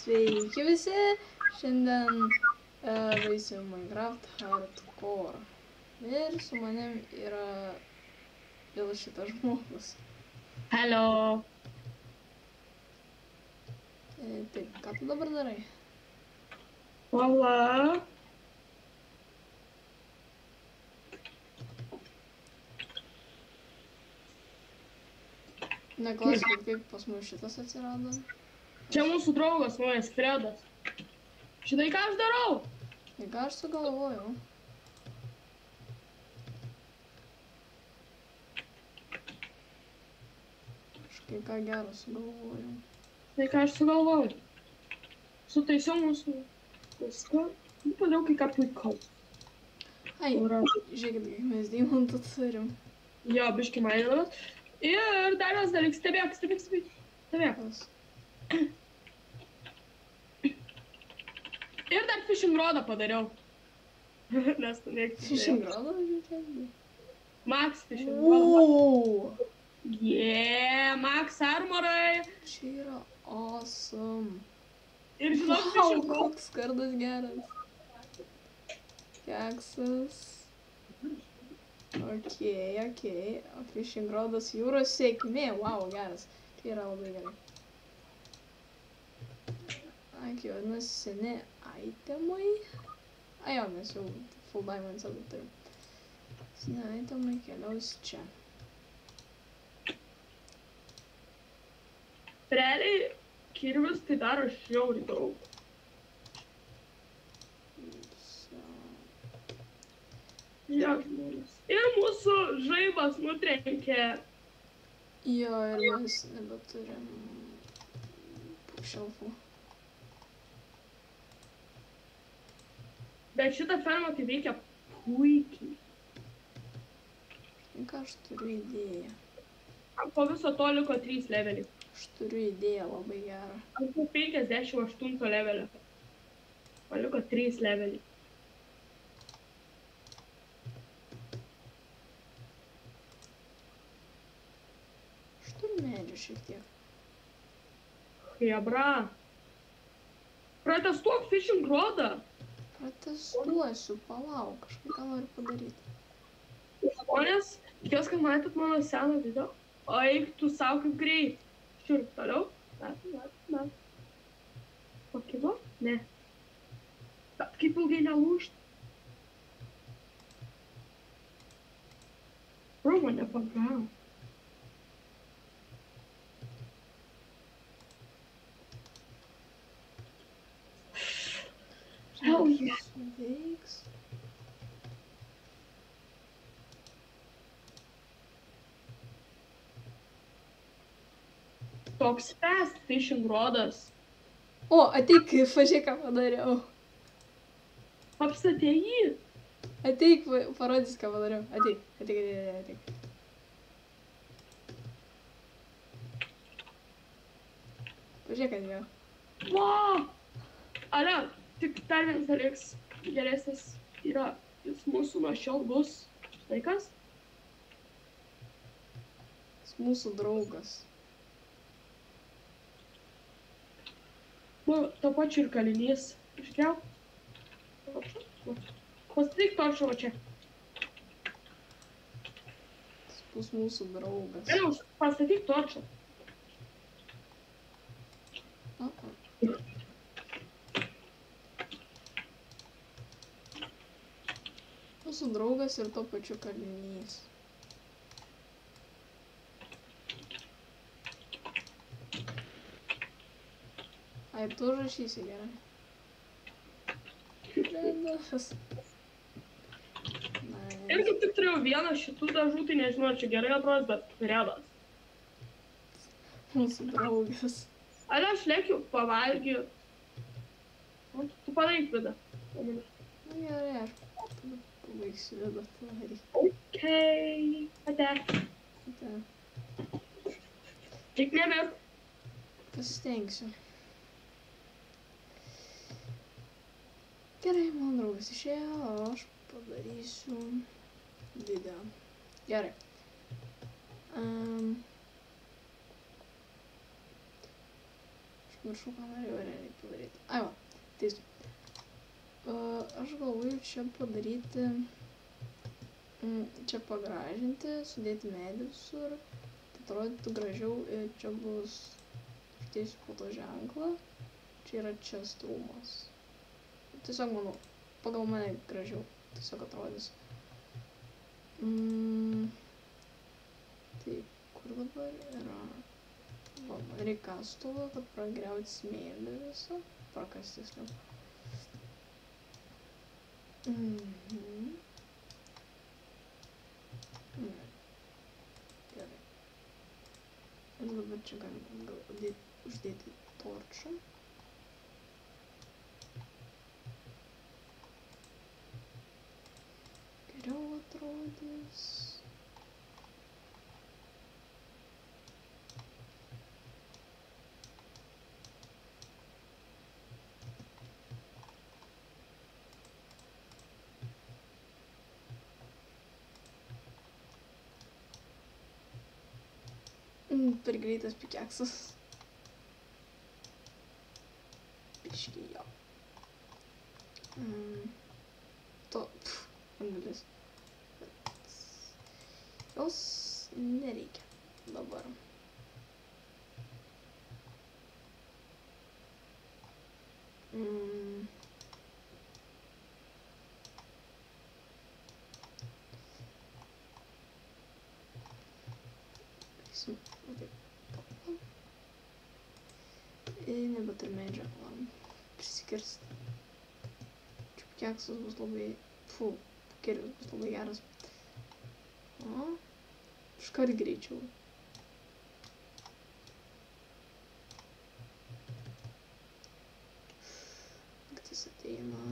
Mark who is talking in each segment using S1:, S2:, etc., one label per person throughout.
S1: Sveiki visi, šiandien žaisim Minecraft Hardcore. Ir su manim yra vėl šitas žmogus.
S2: Hello.
S1: Taip, ką tu dabar darai?
S2: Hola.
S1: Neklauskit, kaip pas mus šitas atsirado.
S2: Čia mūsų draugas naujas Fredas. Žinai, ką aš darau?
S1: Ir ką aš sugalvojau? Kažkai ką gero sugalvojau.
S2: Žinai, ką aš sugalvojau? Sutaisiau mūsų viską. Padariau kai ką puikaus.
S1: Ai, žiūrėkit, kiek mes deimantų turim.
S2: Jo, biški maininas. Ir dar vienas dalykas, stebėk.
S1: Kas?
S2: Ir dar fishing rodą padariau. Nes tu mėgti.
S1: Fishing rodą, žiūrėkit.
S2: Max fishing rodą.
S1: Wow!
S2: Yeah, Max armorai.
S1: Čia yra awesome.
S2: Ir žinok,
S1: Wow,
S2: fishing rodą.
S1: koks kardas geras. Keksas. Okei. O fishing rodas jūros sėkmė. Wow, geras. Tai yra labai gerai. Aki, vadinasi, seni itemai. Ai jo, mes jau full diamonds abu turim. Seni itemai keliaus čia.
S2: Realiai, kirvis tai daro žiauriai daug. Jo, žmonės. Ir mūsų žaibas nutrenkė.
S1: Jo, ir mes nebeturim šelfų.
S2: Bet šitą fermą tai veikia puikiai.
S1: Ką aš turiu idėją.
S2: Po viso to liko 3 leveliai.
S1: Aš turiu idėją labai gerą.
S2: Aš po 58 levelio. Man liko 3 leveliai.
S1: Aš turiu medžių šiek tiek.
S2: Hebra. Protestuok fishing rodą.
S1: Protestuosiu, palauk, kažką ką noriu padaryti.
S2: Žmonės, tikiuosi, kad matėt mano seną video. O eik tu savo kaip greit. Šiurp toliau. Met. Pakilo? Ne. Bet kaip ilgai nelūžti. Bro, mane pagavo. Hell yeah.
S1: Suveiks.
S2: Toks fast fishing rodas.
S1: O, ateik, pažiūrėk, ką padariau.
S2: Apstatė jį.
S1: Ateik, parodys, ką padariau. Ateik. Pažiūrėk, kad jau.
S2: Wow! Ale, tik dar vienas dalykas geresnis yra, jis mūsų nuo šiol bus. Štai kas?
S1: Jis mūsų draugas.
S2: Nu, to pačiu ir kalinys. Iškiau. Pastatyk toršą va čia.
S1: Jis bus mūsų draugas.
S2: Vėliau, pastatyk toršą.
S1: Mūsų draugas ir to pačiu kalinys. Ai, tu rašysi gerai. Fredas.
S2: Ir kaip tik turėjau vieną šitų dažų, tai nežinau, ar čia gerai atrodys, bet Fredas.
S1: Mūsų draugas.
S2: Ale, aš lėkiu pavalgiu. Tu padaryk vidą.
S1: Nu gerai, aš tada pabaigsiu vidą padaryti.
S2: Okei. Ate. Tik nebėk.
S1: Pasistengsiu. Gerai, mano draugas išėjo, o aš padarysiu video. Gerai. Aš Viršų ką norėjau realiai padaryti. Ai va, teisiu. Aš galvoju čia padaryti, čia pagražinti, sudėti medį visur, tai atrodytų gražiau ir čia bus, uždėsiu foto ženklą, čia yra chest rūmas. Tiesiog manau, pagal mane gražiau, tiesiog atrodys. Tai kur dabar yra? Va, man reikia kastuvo, kad pragriauti smėlį visą, prakasti tiksliau. Gerai. Ir dabar čia galima uždėti torčą. Geriau atrodys. Per greitas pikeksas. Biškį jo. Angelis. Jos nereikia dabar. Nebeturiu medžio, prisikirsti. Čiupkeksas bus labai, keris bus labai geras. O, iškart greičiau. Naktis ateina.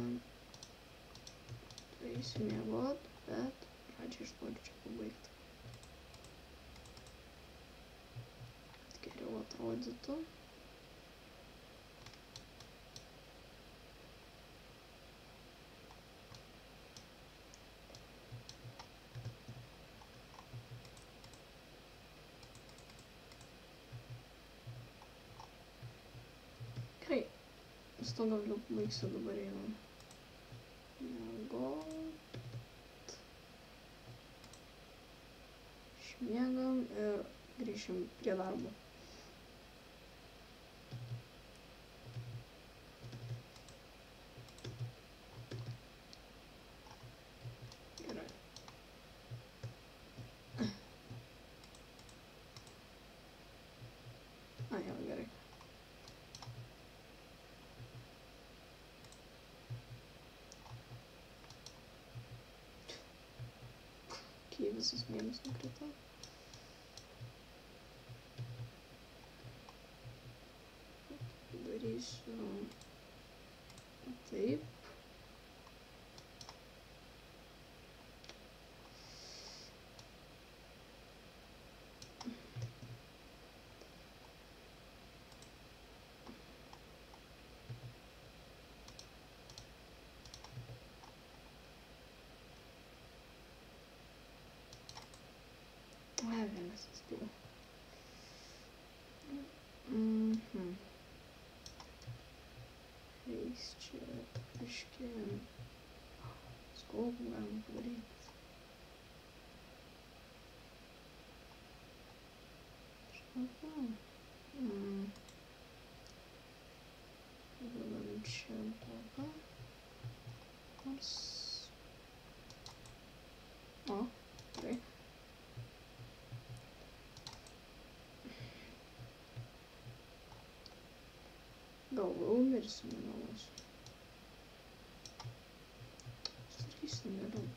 S1: Turėsiu miegot, bet pradžiai aš noriu čia pabaigti. Kad geriau atrodytų. Gerai, su to gal baigsiu dabar einam. Miegot. Išmiegam ir grįšim prie darbo. Gerai. Ai, jau gerai. Visas smėlis nukrito. Darysiu taip. Vienas atspėjau. Eis čia biškį skolpų galima padaryti. Šalpa. Dabar čia bloga. Nors. O, gerai. Galvau mirsiu, nemeluosiu. Starysiu, nedaug.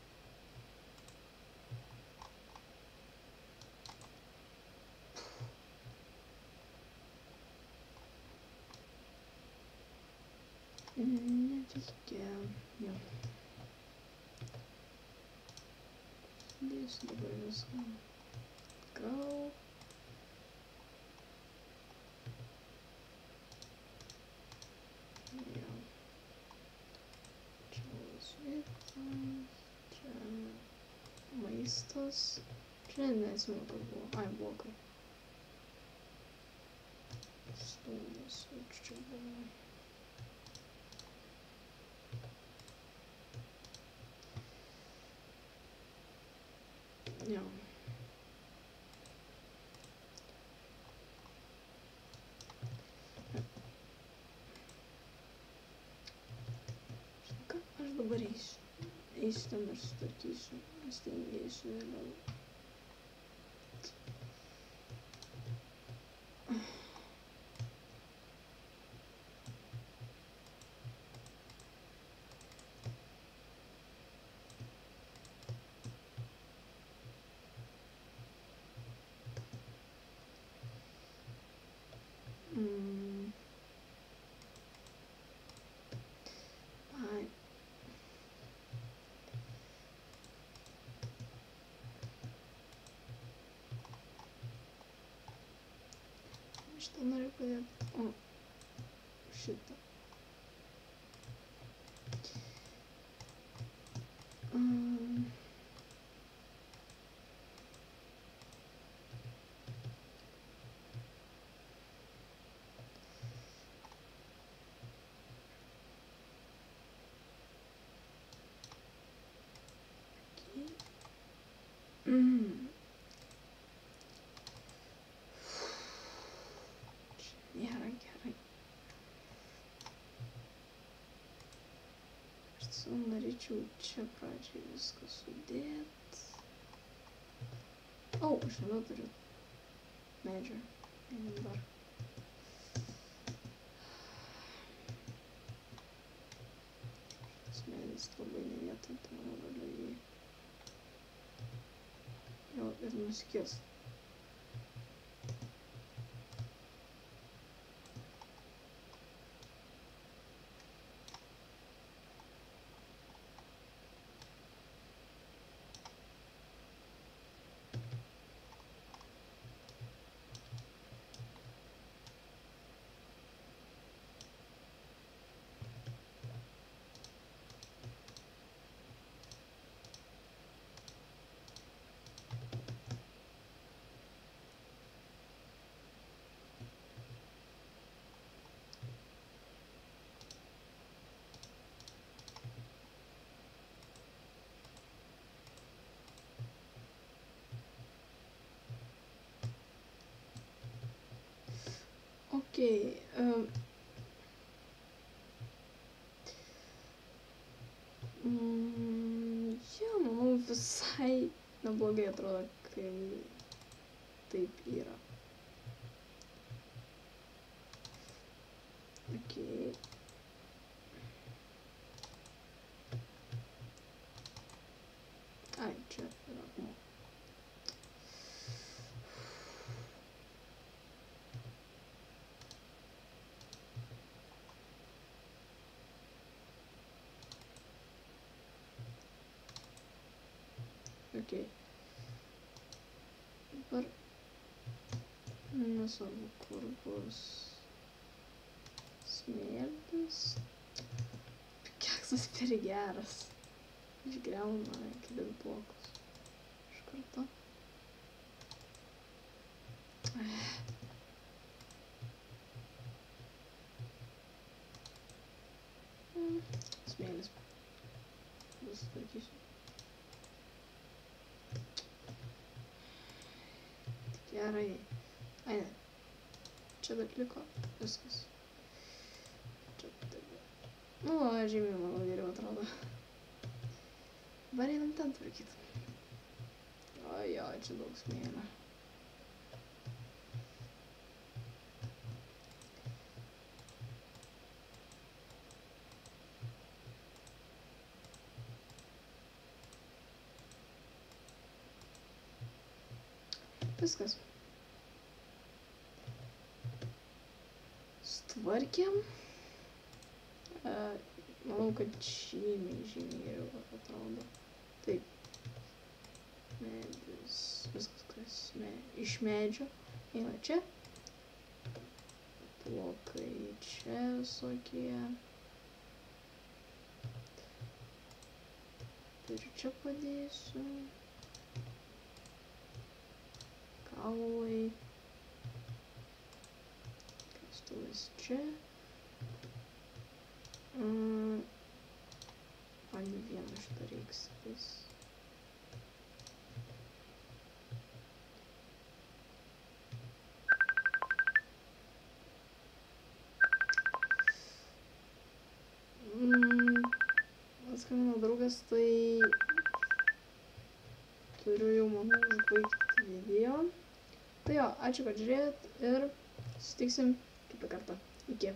S1: Neveikia. Jo. Sudėsiu dabar viską. Gal. Maistas. Čia neatsimenu, kas buvo. Ai, blokai. Stūmėsiu čia. čia buvo. Jo. Ką aš dabar eisiu ten ir sutvarkysiu, nes ten eisiu vėliau. Ai. Šitą noriu padėti. O, šitą. Gerai, gerai. Aš tiesiog norėčiau čia pradžiai viską sudėt. O, aš nebeturiu medžio. Einam dar. Šis medis labai nevietoj, tai manau galiu jį jo ir nuskirst. Okay, ja, manau visai neblogai atrodo, kai taip yra. Okay. Ai, čia yra akmuo. Okay. Dabar nesvarbu, kur bus smėlis. Keksas per geras. Išgriauna kelis blokus. Iš karto. Smėlis. Susitvarkysiu. Gerai. Ai ne. Čia dar liko viskas. Čia taip. Nu, žymiai manau geriau atrodo. Dabar einam ten tvarkyti. Oi, čia daug smėlio. Viskas. Sutvarkėm. Manau, kad žymiai geriau atrodo. Taip. Medis. Viskas, kas iš medžio. Eina čia. Blokai čia visokie. Ir čia padėsiu. Kaulai. Kastuvas čia. sakys. Skambino draugas, tai turiu jau, manau, užbaigti video. Tai jo, ačiū, kad žiūrėjot ir susitiksim kitą kartą. Iki.